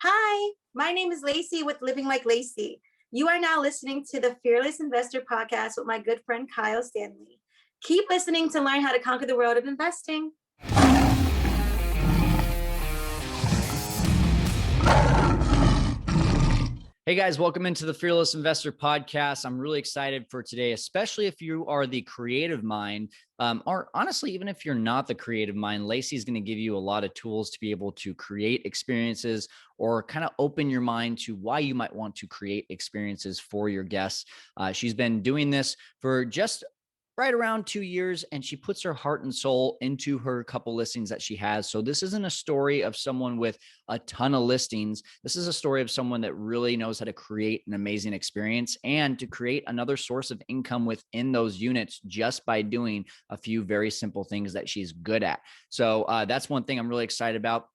Hi, my name is Lacey with Living Like Lacey. You are now listening to the Fearless Investor Podcast with my good friend Kyle Stanley. Keep listening to learn how to conquer the world of investing. Hey guys, welcome into the Fearless Investor Podcast. I'm really excited for today, especially if you are the creative mind, or honestly, even if you're not the creative mind, Lacey is going to give you a lot of tools to be able to create experiences or kind of open your mind to why you might want to create experiences for your guests. She's been doing this for just right around 2 years, and she puts her heart and soul into her couple listings that she has. So this isn't a story of someone with a ton of listings. This is a story of someone that really knows how to create an amazing experience and to create another source of income within those units just by doing a few very simple things that she's good at. So that's one thing I'm really excited about.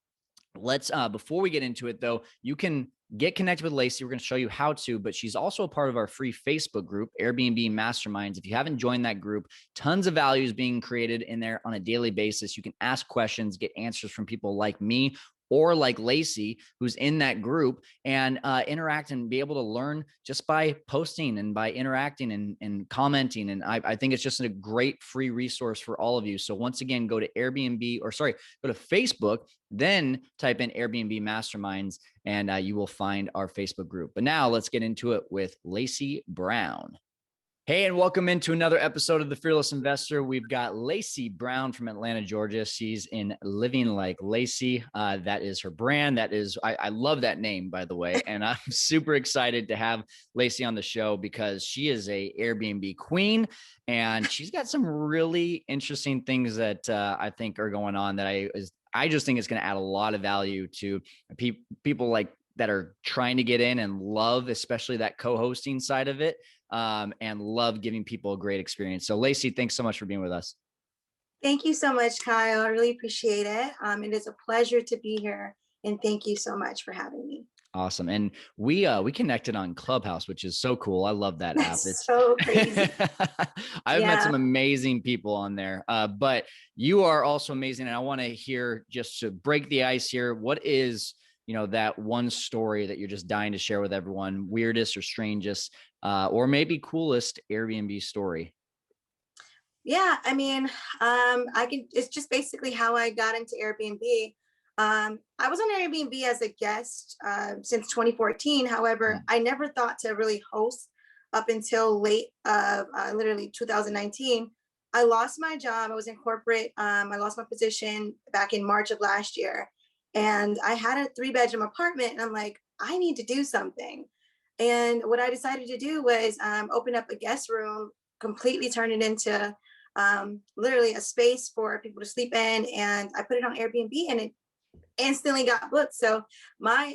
Let's before we get into it though, you can get connected with Lacey. We're going to show you how to, but she's also a part of our free Facebook group, Airbnb Masterminds. If you haven't joined that group, tons of value is being created in there on a daily basis. You can ask questions, get answers from people like me or like Lacey, who's in that group, and interact and be able to learn just by posting and by interacting and commenting. And I think it's just a great free resource for all of you. So once again, go to go to Facebook, then type in Airbnb Masterminds, and you will find our Facebook group. But now let's get into it with Lacey Brown. Hey, and welcome into another episode of The Fearless Investor. We've got Lacey Brown from Atlanta, Georgia. She's in Living Like Lacey. That is her brand. I love that name, by the way. And I'm super excited to have Lacey on the show because she is a Airbnb queen, and she's got some really interesting things that I think are going on that I just think it's going to add a lot of value to people like that are trying to get in and love, especially that co-hosting side of it. And love giving people a great experience. So Lacey, thanks so much for being with us. Thank you so much, Kyle. I really appreciate it. It is a pleasure to be here, and thank you so much for having me. Awesome. And we connected on Clubhouse, which is so cool. I love that app. It's so crazy. I've met some amazing people on there, but you are also amazing. And I want to hear, just to break the ice here, what is that one story that you're just dying to share with everyone, weirdest or strangest, or maybe coolest Airbnb story? Yeah, I mean, it's just basically how I got into Airbnb. I was on Airbnb as a guest since 2014. However, I never thought to really host up until late of literally 2019. I lost my job. I was in corporate. I lost my position back in March of last year. And I had a 3-bedroom apartment, and I'm like, I need to do something. And what I decided to do was open up a guest room, completely turn it into literally a space for people to sleep in. And I put it on Airbnb, and it instantly got booked. So my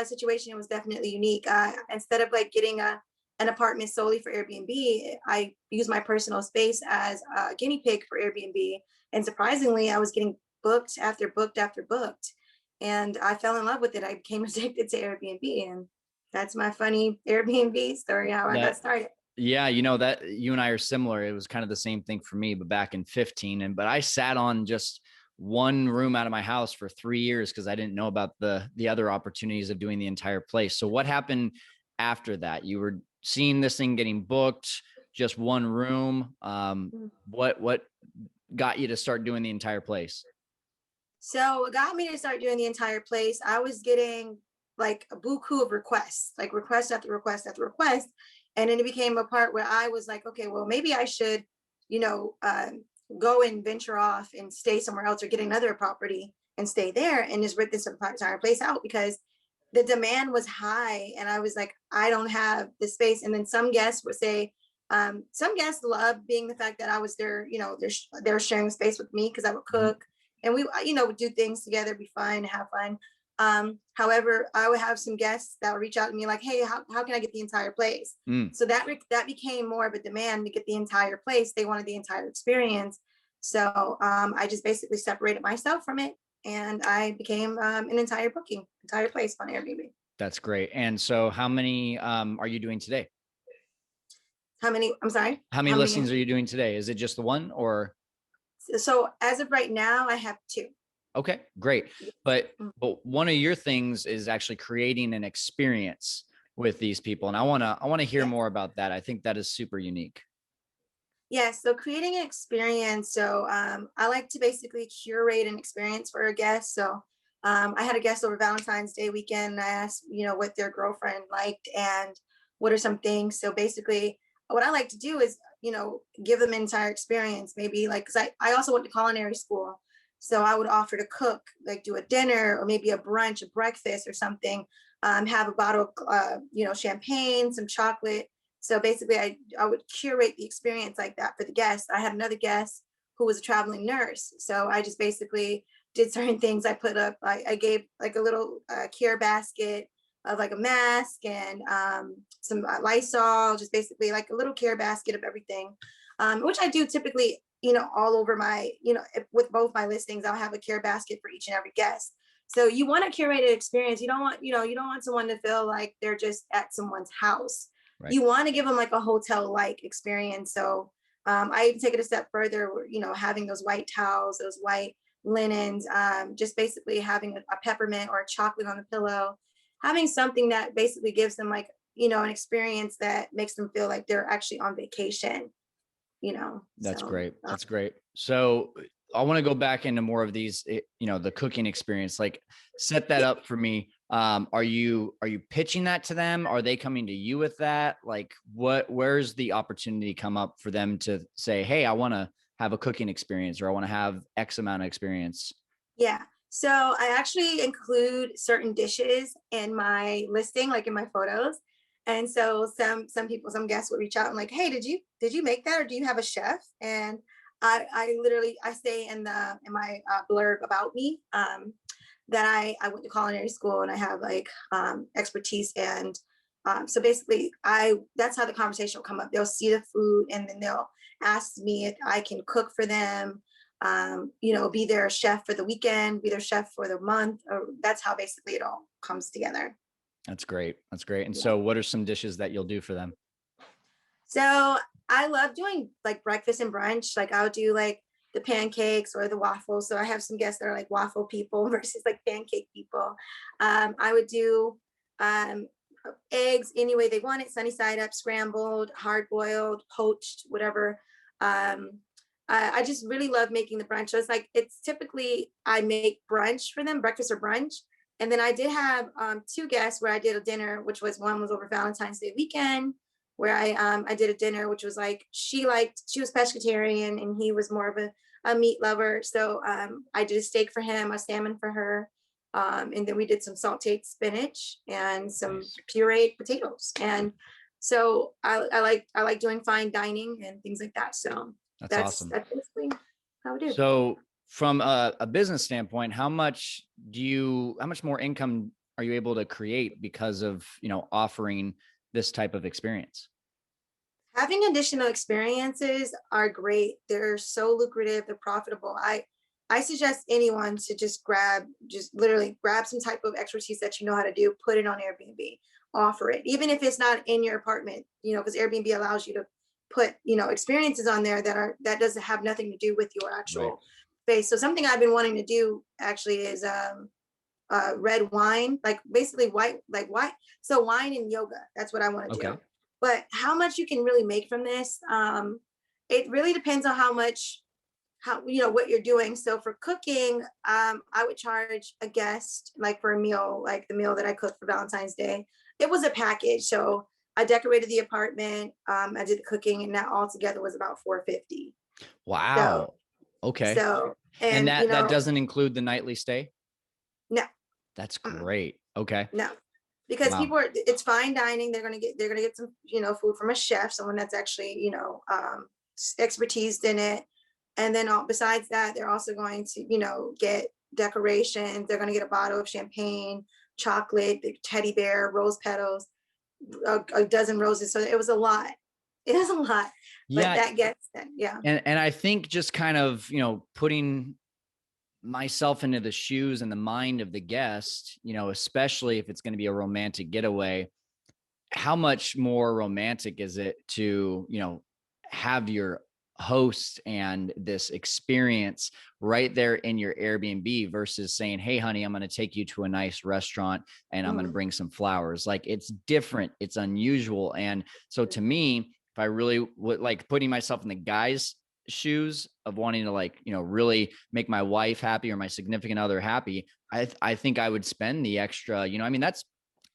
situation was definitely unique. Instead of like getting an apartment solely for Airbnb, I used my personal space as a guinea pig for Airbnb. And surprisingly, I was getting booked after booked after booked. And I fell in love with it. I became addicted to Airbnb, and that's my funny Airbnb story, how I got started. Yeah, that you and I are similar. It was kind of the same thing for me, but back in 15. But I sat on just one room out of my house for 3 years because I didn't know about the other opportunities of doing the entire place. So what happened after that? You were seeing this thing getting booked, just one room. What got you to start doing the entire place? So what got me to start doing the entire place, I was getting like a buku of requests, like request after request after request. And then it became a part where I was like, okay, well, maybe I should, go and venture off and stay somewhere else or get another property and stay there and just rent this entire place out, because the demand was high. And I was like, I don't have the space. And then some guests would say, some guests love being the fact that I was there, they're sharing space with me because I would cook. And we, would do things together, be fun, have fun. However, I would have some guests that would reach out to me like, hey, how can I get the entire place? So that became more of a demand to get the entire place. They wanted the entire experience. So I just basically separated myself from it, and I became an entire place on Airbnb. That's great. And so how many are you doing today? I'm sorry? How many listings are you doing today? Is it just the one, or? So as of right now, I have 2. Okay, great. But Mm. one of your things is actually creating an experience with these people. And I want to hear Yes. more about that. I think that is super unique. Yes, so creating an experience. So I like to basically curate an experience for a guest. So I had a guest over Valentine's Day weekend. And I asked, what their girlfriend liked and what are some things. So basically, what I like to do is, give them an entire experience. Maybe like, because I also went to culinary school. So I would offer to cook, like do a dinner or maybe a brunch, a breakfast or something. Have a bottle of, champagne, some chocolate. So basically, I would curate the experience like that for the guest. I had another guest who was a traveling nurse. So I just basically did certain things. I put up, I gave like a little care basket of like a mask and some Lysol, just basically like a little care basket of everything, which I do typically, all over my, with both my listings, I'll have a care basket for each and every guest. So you want a curated experience. You don't want, you don't want someone to feel like they're just at someone's house. Right. You want to give them like a hotel-like experience. So I even take it a step further, having those white towels, those white linens, just basically having a peppermint or a chocolate on the pillow, having something that basically gives them like, an experience that makes them feel like they're actually on vacation, That's so. great. That's great. So I want to go back into more of these, the cooking experience, like set that Yeah, up for me. Are you pitching that to them? Are they coming to you with that? Like where's the opportunity come up for them to say, hey, I want to have a cooking experience, or I want to have X amount of experience? yeah. So I actually include certain dishes in my listing, like in my photos. And so some people, some guests would reach out and like, hey, did you make that, or do you have a chef? And I literally I say in my blurb about me, that I went to culinary school and I have like expertise. And so basically that's how the conversation will come up. They'll see the food and then they'll ask me if I can cook for them, be their chef for the weekend, be their chef for the month. Or that's how basically it all comes together. That's great. That's great. And Yeah. so what are some dishes that you'll do for them? So I love doing like breakfast and brunch. Like I'll do like the pancakes or the waffles. So I have some guests that are like waffle people versus like pancake people. I would do um, eggs any way they want it, sunny side up, scrambled, hard boiled, poached, whatever. Um, I just really love making the brunch. So it's typically I make brunch for them, breakfast or brunch. And then I did have two guests where I did a dinner, which was one was over Valentine's Day weekend, where I did a dinner, which was like she was pescatarian and he was more of a meat lover. So I did a steak for him, a salmon for her. And then we did some sauteed spinach and some Nice. pureed potatoes. And so I like doing fine dining and things like that. So That's that's awesome. that's basically how I do. So from a business standpoint, how much more income are you able to create because of, offering this type of experience? Having additional experiences are great. They're so lucrative, they're profitable. I suggest anyone to just literally grab some type of expertise that you know how to do, put it on Airbnb, offer it, even if it's not in your apartment, because Airbnb allows you to put, experiences on there that doesn't have nothing to do with your Right. actual space. So something I've been wanting to do actually is red wine, like basically white. So wine and yoga, that's what I want to do. Okay. But how much you can really make from this, it really depends on how what you're doing. So for cooking, I would charge a guest like for a meal, like the meal that I cooked for Valentine's Day. It was a package. So I decorated the apartment, I did the cooking, and that all together was about 450. So Wow. Okay. so And and that doesn't include the nightly stay? no. That's Mm-mm. great. Okay. No, because Wow. it's fine dining. They're gonna get some, food from a chef, someone that's actually, expertise in it. And then besides that, they're also going to, get decorations. They're gonna get a bottle of champagne, chocolate, the teddy bear, rose petals, a dozen roses. So it was a lot. It was a lot, but Yeah. that gets that, yeah. And I think just kind of, putting myself into the shoes and the mind of the guest, especially if it's going to be a romantic getaway, how much more romantic is it to, have your host and this experience right there in your Airbnb versus saying, hey, honey, I'm going to take you to a nice restaurant and I'm going to bring some flowers. Like, it's different. It's unusual. And so to me, if I really would like putting myself in the guy's shoes of wanting to, like, you know, really make my wife happy or my significant other happy, I think I would spend the extra, you know, I mean,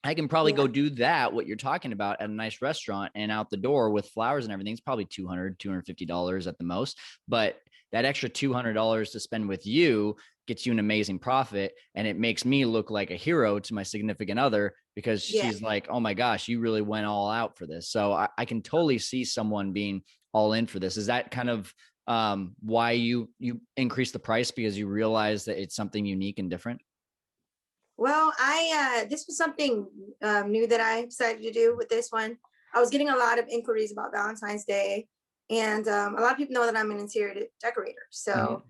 I can probably go do that, what you're talking about, at a nice restaurant, and out the door with flowers and everything, it's probably $250 at the most. But that extra $200 to spend with you gets you an amazing profit. And it makes me look like a hero to my significant other, because Yeah. she's like, oh my gosh, you really went all out for this. So I can totally see someone being all in for this. Is that kind of why you increase the price, because you realize that it's something unique and different? Well, this was something new that I decided to do with this one. I was getting a lot of inquiries about Valentine's Day, and a lot of people know that I'm an interior decorator. So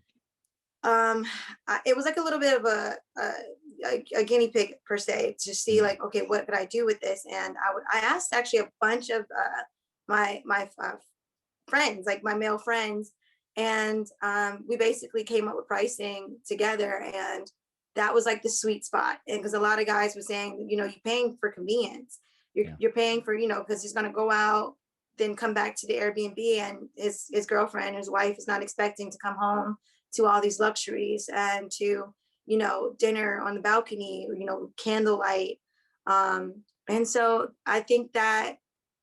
it was like a little bit of a guinea pig per se, to see like, okay, what could I do with this? And I asked actually a bunch of my friends, like my male friends, and we basically came up with pricing together, and that was like the sweet spot. And because a lot of guys were saying, you know, you're paying for convenience, you're paying for, you know, because he's going to go out, then come back to the Airbnb, and his girlfriend, his wife, is not expecting to come home to all these luxuries and to, you know, dinner on the balcony, or, you know, candlelight. And so I think that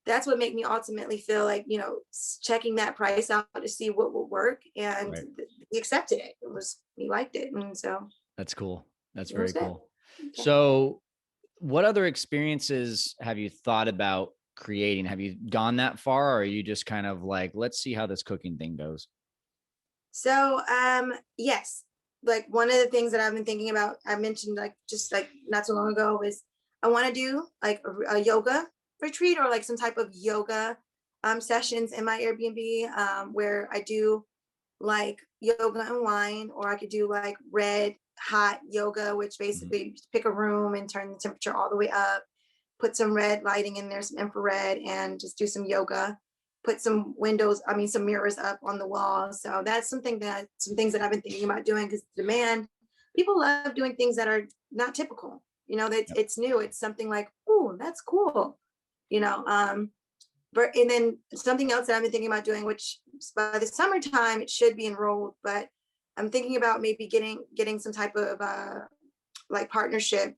that's what made me ultimately feel like, you know, checking that price out to see what would work. And Right. he accepted it. He liked it. And so That's cool. That's it was very good. cool. Okay. So what other experiences have you thought about creating? Have you gone that far, or are you just kind of like, let's see how this cooking thing goes? So, yes, like one of the things that I've been thinking about, I mentioned like just like not so long ago, is I want to do like a yoga retreat, or like some type of yoga sessions in my Airbnb, where I do like yoga and wine, or I could do like red hot yoga, which Mhm. basically pick a room and turn the temperature all the way up, put some red lighting in there, some infrared, and just do some yoga. Put some windows, I mean, some mirrors up on the wall. So that's some things that I've been thinking about doing, because demand, people love doing things that are not typical. You know, that Yep. it's new. It's something like, oh, that's cool. You know, but and then something else that I've been thinking about doing, which by the summertime it should be enrolled, but I'm thinking about maybe getting some type of like partnership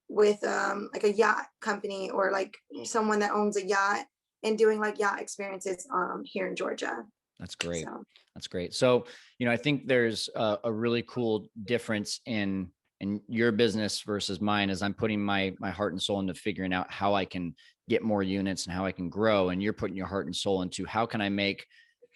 with like a yacht company, or like someone that owns a yacht, and doing like yacht experiences here in Georgia. That's great. So That's great. So, you know, I think there's a really cool difference in your business versus mine, as I'm putting my heart and soul into figuring out how I can get more units and how I can grow. And you're putting your heart and soul into how can I make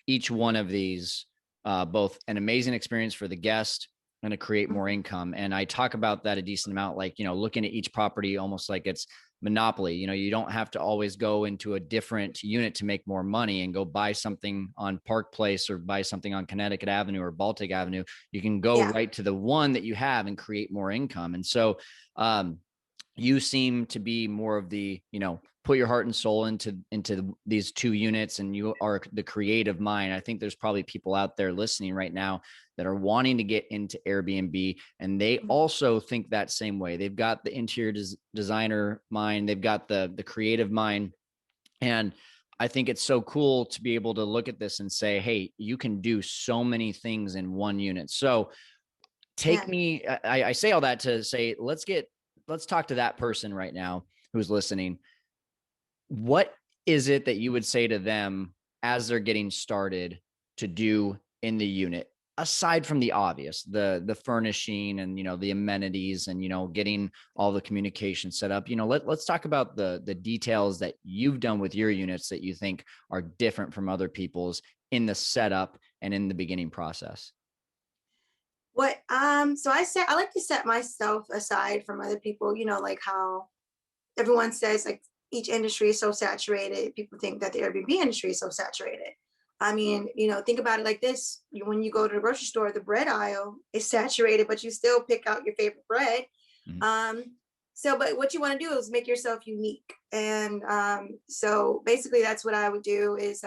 each one of these both an amazing experience for the guest and to create more income. And I talk about that a decent amount, like, you know, looking at each property almost like it's monopoly. You know, you don't have to always go into a different unit to make more money and go buy something on Park Place or buy something on Connecticut Avenue or Baltic Avenue. You can go yeah, right to the one that you have and create more income. And so you seem to be more of the, you know, put your heart and soul into these two units, and you are the creative mind. I think there's probably people out there listening right now that are wanting to get into Airbnb, and they also think that same way. They've got the interior designer mind, they've got the creative mind. And I think it's so cool to be able to look at this and say, hey, you can do so many things in one unit. So take yeah. me, I say all that to say, let's talk to that person right now who's listening. What is it that you would say to them as they're getting started to do in the unit, aside from the obvious, the furnishing and, you know, the amenities and, you know, getting all the communication set up? You know, let's talk about the details that you've done with your units that you think are different from other people's in the setup and in the beginning process. What so I like to set myself aside from other people, you know, like how everyone says like each industry is so saturated. People think that the Airbnb industry is so saturated. I mean, you know, think about it like this. When you go to the grocery store, the bread aisle is saturated, but you still pick out your favorite bread. Mhm. Um, so, but what you want to do is make yourself unique. And so basically that's what I would do is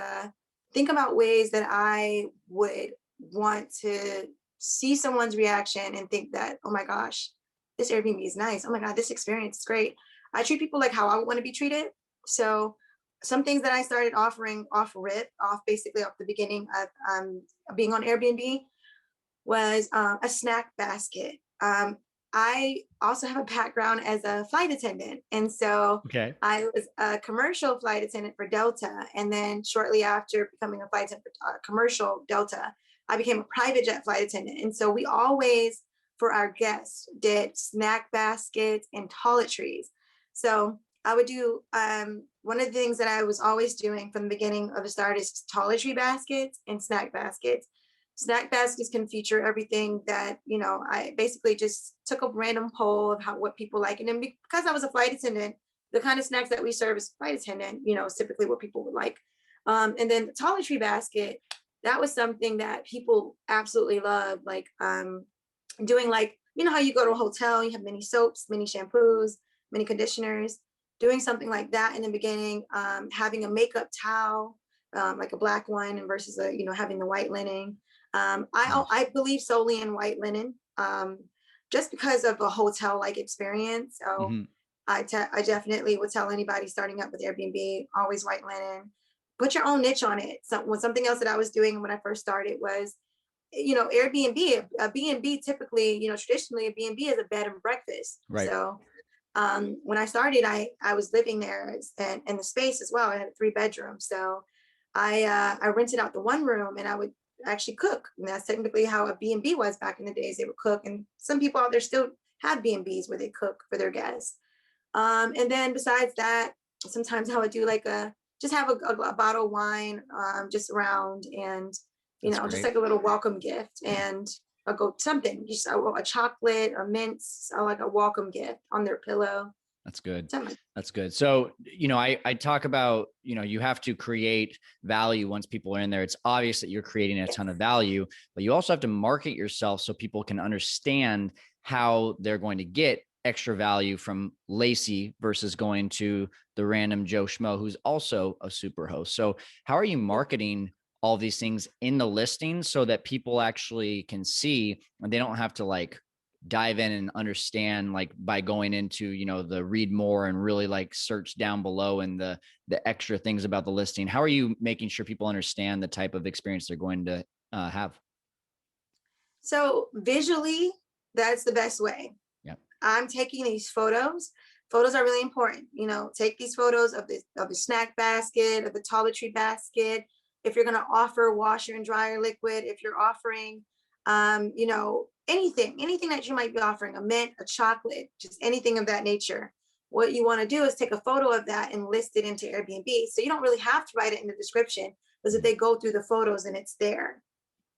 think about ways that I would want to see someone's reaction and think that, oh my gosh, this Airbnb is nice. Oh my God, this experience is great. I treat people like how I would want to be treated. So some things that I started offering off basically off the beginning of being on Airbnb was a snack basket. I also have a background as a flight attendant. And so Okay. I was a commercial flight attendant for Delta. And then shortly after becoming a flight attendant for commercial Delta, I became a private jet flight attendant. And so we always, for our guests, did snack baskets and toiletries. So I would do one of the things that I was always doing from the beginning of the start is toiletry baskets and snack baskets. Snack baskets can feature everything that, I basically just took a random poll of what people like. And then because I was a flight attendant, the kind of snacks that we serve as flight attendant, is typically what people would like. And then the toiletry basket, that was something that people absolutely love. Like doing how you go to a hotel, you have many soaps, many shampoos, many conditioners, doing something like that in the beginning, having a makeup towel, like a black one and versus having the white linen. I believe solely in white linen, just because of a hotel-like experience. So Mm-hmm. I definitely would tell anybody starting up with Airbnb, always white linen. Put your own niche on it. Something else that I was doing when I first started was, Airbnb, a B&B typically, traditionally a B&B is a bed and breakfast. Right. So when I started, I was living there and in the space as well. I had a 3-bedroom. So I rented out the one room and I would actually cook. And that's technically how a B&B was back in the days. They would cook. And some people out there still have B&Bs where they cook for their guests. And then besides that, sometimes I would do just have a bottle of wine just around and, That's just great. like a little welcome gift. And I'll go something, just a chocolate or mints, or like a welcome gift on their pillow. That's good. Something. That's good. So, I talk about, you have to create value once people are in there. It's obvious that you're creating a ton of value, but you also have to market yourself so people can understand how they're going to get extra value from Lacey versus going to the random Joe Schmo who's also a super host. So how are you marketing all these things in the listing so that people actually can see and they don't have to dive in and understand by going into the read more and really search down below and the extra things about the listing? How are you making sure people understand the type of experience they're going to have? So visually, that's the best way. Yeah. I'm taking these photos. Photos are really important. Take these photos of the snack basket, of the toiletry basket. If you're going to offer washer and dryer liquid, if you're offering, anything that you might be offering, a mint, a chocolate, just anything of that nature. What you want to do is take a photo of that and list it into Airbnb. So you don't really have to write it in the description because if they go through the photos and it's there.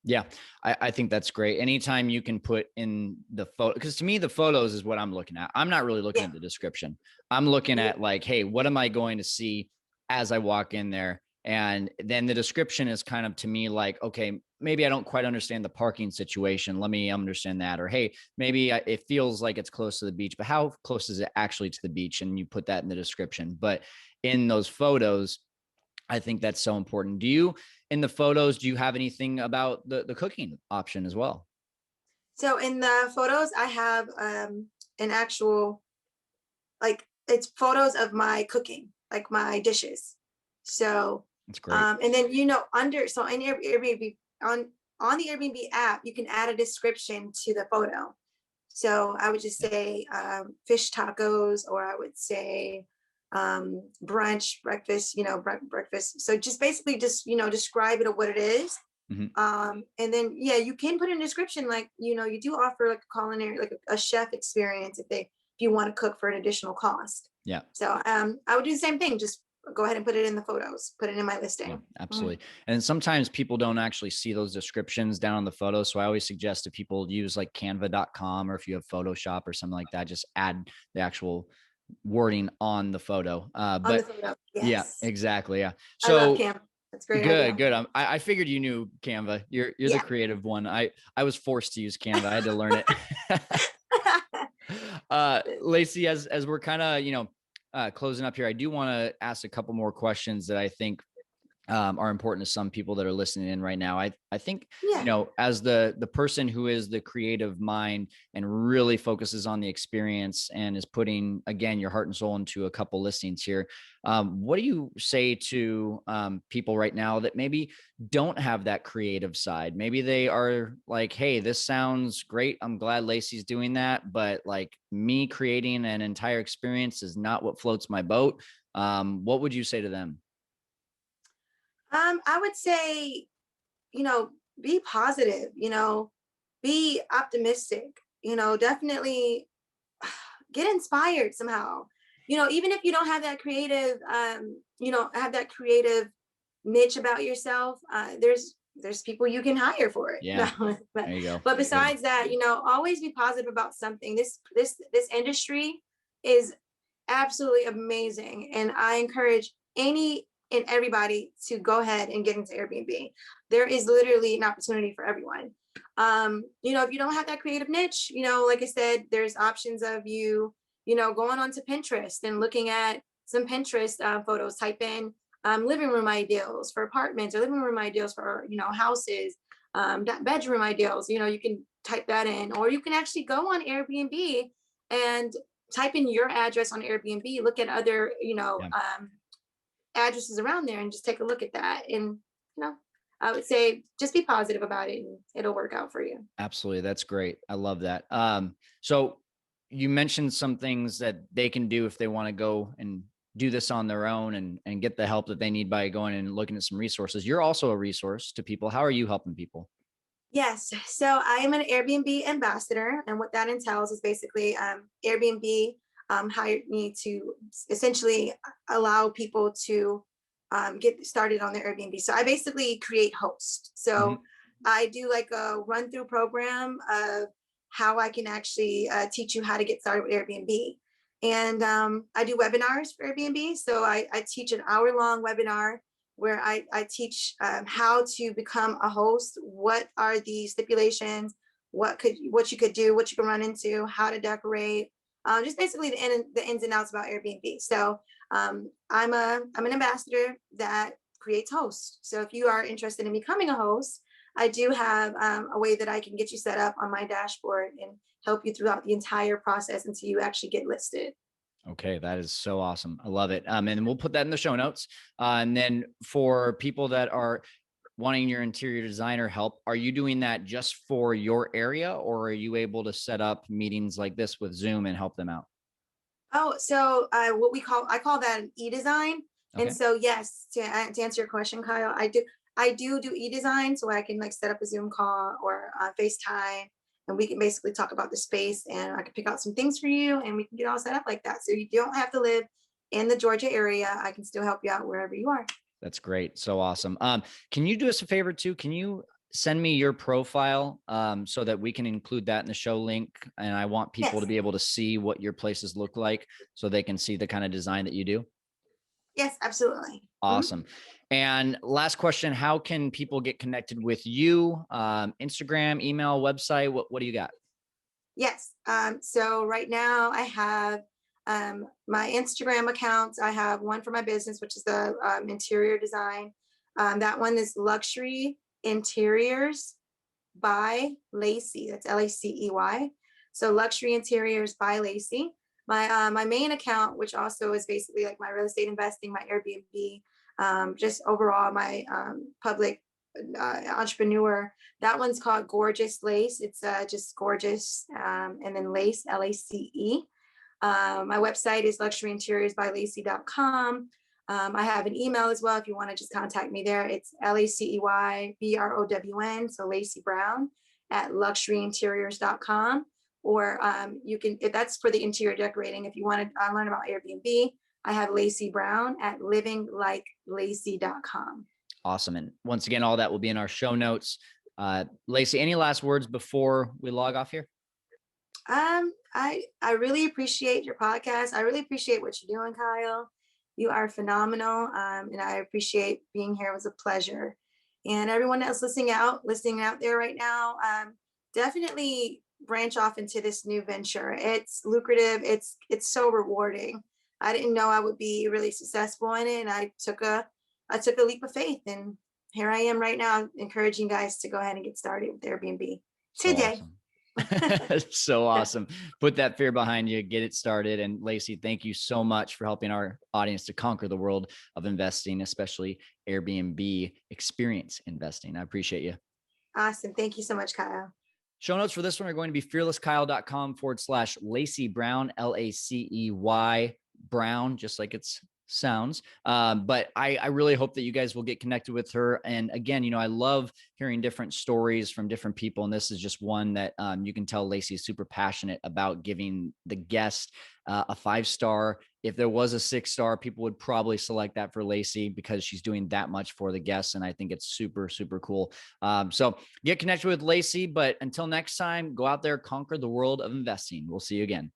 Yeah, I think that's great. Anytime you can put in the photo, because to me, the photos is what I'm looking at. I'm not really looking at the description. I'm looking at hey, what am I going to see as I walk in there? And then the description is kind of to me okay, maybe I don't quite understand the parking situation. Let me understand that. Or, hey, maybe it feels like it's close to the beach, but how close is it actually to the beach? And you put that in the description. But in those photos, I think that's so important. In the photos, do you have anything about the cooking option as well? So in the photos, I have an actual, it's photos of my cooking, like my dishes. So That's great. And then in Airbnb on the Airbnb app, you can add a description to the photo. So I would just say fish tacos, or I would say brunch, breakfast, breakfast. So just basically describe it of what it is. Mm-hmm. And then, you can put in a description, you do offer like a culinary, like a chef experience if you want to cook for an additional cost. Yeah. So I would do the same thing. Just go ahead and put it in the photos, put it in my listing. Yeah, absolutely. And sometimes people don't actually see those descriptions down on the photos. So I always suggest if people use canva.com, or if you have Photoshop or something like that, just add the actual wording on the photo. But on the photo, yes. Yeah, exactly. Yeah. So I love So Canva. That's great. good. I figured you knew Canva. You're the creative one. I was forced to use Canva. I had to learn it. Lacey, as we're kind of, closing up here, I do want to ask a couple more questions that I think are important to some people that are listening in right now. I think, Yeah. you know, as the person who is the creative mind and really focuses on the experience and is putting, again, your heart and soul into a couple listings here. What do you say to people right now that maybe don't have that creative side? Maybe they are like, hey, this sounds great. I'm glad Lacey's doing that. But like me creating an entire experience is not what floats my boat. What would you say to them? I would say, be positive, be optimistic, definitely get inspired somehow. Even if you don't have that creative, have that creative niche about yourself, there's people you can hire for it. Yeah, but there you go. but Good. besides that, always be positive about something. This industry is absolutely amazing, and I encourage any and everybody to go ahead and get into Airbnb. There is literally an opportunity for everyone. If you don't have that creative niche, like I said, there's options of going onto Pinterest and looking at some Pinterest photos. Type in living room ideals for apartments, or living room ideals for houses, bedroom ideals. You can type that in, or you can actually go on Airbnb and type in your address on Airbnb. Look at other Yeah. addresses around there and just take a look at that. And I would say just be positive about it, and it'll work out for you. Absolutely. That's great. I love that. So you mentioned some things that they can do if they want to go and do this on their own and get the help that they need by going and looking at some resources. You're also a resource to people. How are you helping people? Yes. So I am an Airbnb ambassador. And what that entails is basically Airbnb hired me to essentially allow people to get started on their Airbnb. So I basically create hosts. Mhm. So I do like a run through program of how I can actually teach you how to get started with Airbnb. And I do webinars for Airbnb. So I teach an hour-long webinar where I teach how to become a host. What are the stipulations? What you could do, what you can run into, how to decorate, just basically the ins and outs about Airbnb. So I'm an ambassador that creates hosts. So if you are interested in becoming a host, I do have a way that I can get you set up on my dashboard and help you throughout the entire process until you actually get listed. Okay, that is so awesome. I love it. And we'll put that in the show notes. And then for people that are wanting your interior designer help, are you doing that just for your area, or are you able to set up meetings like this with Zoom and help them out? Oh, so I call that an e-design. And Okay. so yes, to answer your question, Kyle, I do e-design, so I can like set up a Zoom call or FaceTime, and we can basically talk about the space, and I can pick out some things for you, and we can get all set up like that. So you don't have to live in the Georgia area. I can still help you out wherever you are. That's great. So awesome. Can you do us a favor too? Can you send me your profile so that we can include that in the show link? And I want people to Yes, be able to see what your places look like so they can see the kind of design that you do. yes, absolutely. Mhm. Awesome. And last question, how can people get connected with you? Instagram, email, website, what do you got? Yes. So right now I have my Instagram accounts. I have one for my business, which is the interior design. That one is Luxury Interiors by Lacey. That's Lacey. So Luxury Interiors by Lacey. My main account, which also is basically like my real estate investing, my Airbnb, just overall my public entrepreneur. That one's called Gorgeous Lace. It's just gorgeous, and then Lace, Lace. My website is luxuryinteriorsbylacy.com. I have an email as well if you want to just contact me there. It's LACEYBROWN, so Lacey Brown at luxuryinteriors.com. Or you can, if that's for the interior decorating, if you want to learn about Airbnb, I have Lacey Brown at livinglikelacy.com. Awesome. And once again, all that will be in our show notes. Lacey, any last words before we log off here? I really appreciate your podcast. I really appreciate what you're doing, Kyle. You are phenomenal, and I appreciate being here. It was a pleasure. And everyone that's listening out there right now, definitely branch off into this new venture. It's lucrative. It's so rewarding. I didn't know I would be really successful in it, and I took a I took a leap of faith, and here I am right now encouraging guys to go ahead and get started with Airbnb So today. awesome. So awesome. Put that fear behind you, get it started. And Lacey, thank you so much for helping our audience to conquer the world of investing, especially Airbnb experience investing. I appreciate you. Awesome. Thank you so much, Kyle. Show notes for this one are going to be fearlesskyle.com/Lacey Brown, Lacey Brown, just like it's sounds. But I really hope that you guys will get connected with her. And again, I love hearing different stories from different people. And this is just one that you can tell Lacey is super passionate about giving the guest a 5-star. If there was a 6-star, people would probably select that for Lacey because she's doing that much for the guests. And I think it's super, super cool. So get connected with Lacey. But until next time, go out there, conquer the world of investing. We'll see you again.